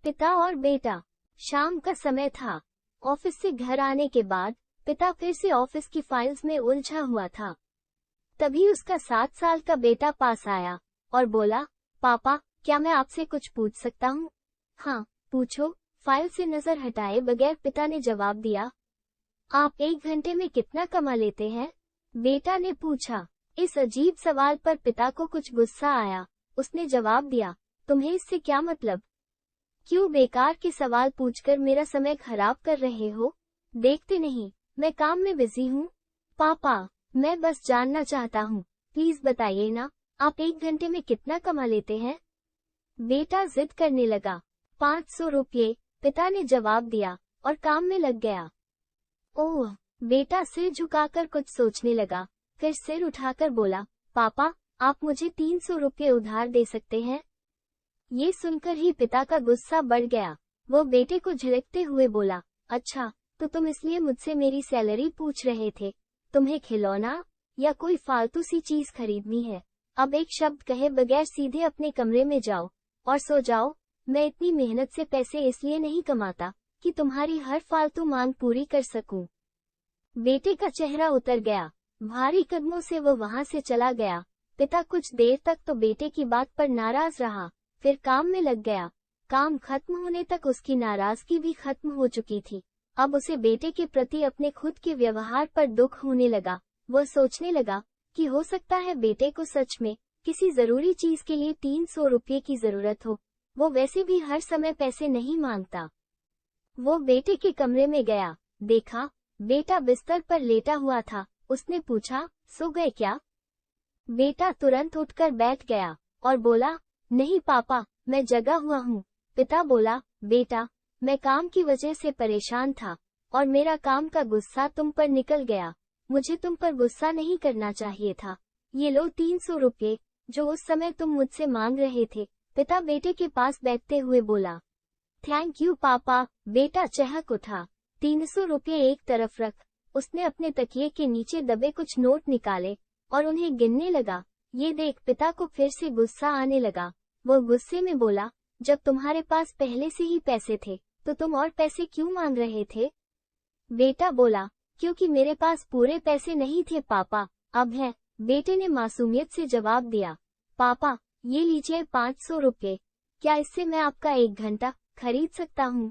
पिता और बेटा। शाम का समय था। ऑफिस से घर आने के बाद पिता फिर से ऑफिस की फाइल्स में उलझा हुआ था। तभी उसका 7 साल का बेटा पास आया और बोला, पापा, क्या मैं आपसे कुछ पूछ सकता हूँ? हाँ, पूछो, फाइल से नजर हटाए बगैर पिता ने जवाब दिया। आप 1 घंटे में कितना कमा लेते हैं? बेटा ने पूछा। इस अजीब सवाल पर पिता को कुछ गुस्सा आया। उसने जवाब दिया, तुम्हें इससे क्या मतलब? क्यों बेकार के सवाल पूछकर मेरा समय खराब कर रहे हो? देखते नहीं, मैं काम में बिजी हूँ। पापा, मैं बस जानना चाहता हूँ, प्लीज बताइए ना, आप 1 घंटे में कितना कमा लेते हैं? बेटा जिद करने लगा। 500 रुपये, पिता ने जवाब दिया और काम में लग गया। ओह, बेटा सिर झुकाकर कुछ सोचने लगा, फिर सिर उठाकर बोला, पापा, आप मुझे 300 रुपये उधार दे सकते हैं? ये सुनकर ही पिता का गुस्सा बढ़ गया। वो बेटे को झिड़कते हुए बोला, अच्छा, तो तुम इसलिए मुझसे मेरी सैलरी पूछ रहे थे? तुम्हें खिलौना या कोई फालतू सी चीज खरीदनी है? अब एक शब्द कहे बगैर सीधे अपने कमरे में जाओ और सो जाओ। मैं इतनी मेहनत से पैसे इसलिए नहीं कमाता कि तुम्हारी हर फालतू मांग पूरी कर सकूं। बेटे का चेहरा उतर गया। भारी कदमों से वो वहां से चला गया। पिता कुछ देर तक तो बेटे की बात पर नाराज रहा, फिर काम में लग गया। काम खत्म होने तक उसकी नाराजगी भी खत्म हो चुकी थी। अब उसे बेटे के प्रति अपने खुद के व्यवहार पर दुख होने लगा। वह सोचने लगा कि हो सकता है बेटे को सच में किसी जरूरी चीज के लिए 300 रुपये की जरूरत हो। वो वैसे भी हर समय पैसे नहीं मांगता। वो बेटे के कमरे में गया, देखा बेटा बिस्तर पर लेटा हुआ था। उसने पूछा, सो गए क्या? बेटा तुरंत उठकर बैठ गया और बोला, नहीं पापा, मैं जगा हुआ हूँ। पिता बोला, बेटा, मैं काम की वजह से परेशान था और मेरा काम का गुस्सा तुम पर निकल गया। मुझे तुम पर गुस्सा नहीं करना चाहिए था। ये लो 300 रुपये, जो उस समय तुम मुझसे मांग रहे थे। पिता बेटे के पास बैठते हुए बोला, थैंक यू पापा। बेटा चहक उठा। 300 रुपये एक तरफ रख, उसने अपने तकिए के नीचे दबे कुछ नोट निकाले और उन्हें गिनने लगा। ये देख पिता को फिर से गुस्सा आने लगा। वो गुस्से में बोला, जब तुम्हारे पास पहले से ही पैसे थे तो तुम और पैसे क्यों मांग रहे थे? बेटा बोला, क्योंकि मेरे पास पूरे पैसे नहीं थे पापा, अब है। बेटे ने मासूमियत से जवाब दिया, पापा, ये लीजिए 500 रुपये। क्या इससे मैं आपका 1 घंटा खरीद सकता हूँ?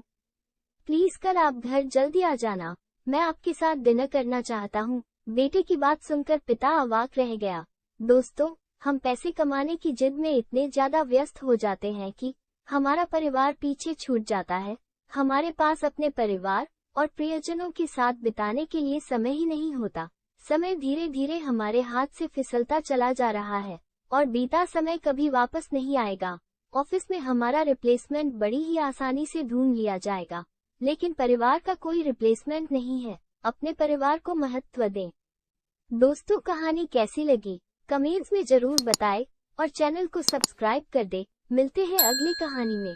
प्लीज कल आप घर जल्दी आ जाना, मैं आपके साथ डिनर करना चाहता हूँ। बेटे की बात सुनकर पिता अवाक रह गया। दोस्तों, हम पैसे कमाने की जिद में इतने ज्यादा व्यस्त हो जाते हैं कि हमारा परिवार पीछे छूट जाता है। हमारे पास अपने परिवार और प्रियजनों के साथ बिताने के लिए समय ही नहीं होता। समय धीरे धीरे हमारे हाथ से फिसलता चला जा रहा है और बीता समय कभी वापस नहीं आएगा। ऑफिस में हमारा रिप्लेसमेंट बड़ी ही आसानी से ढूंढ लिया जाएगा, लेकिन परिवार का कोई रिप्लेसमेंट नहीं है। अपने परिवार को महत्व दें। दोस्तों, कहानी कैसी लगी कमेंट्स में जरूर बताएं और चैनल को सब्सक्राइब कर दें। मिलते हैं अगली कहानी में।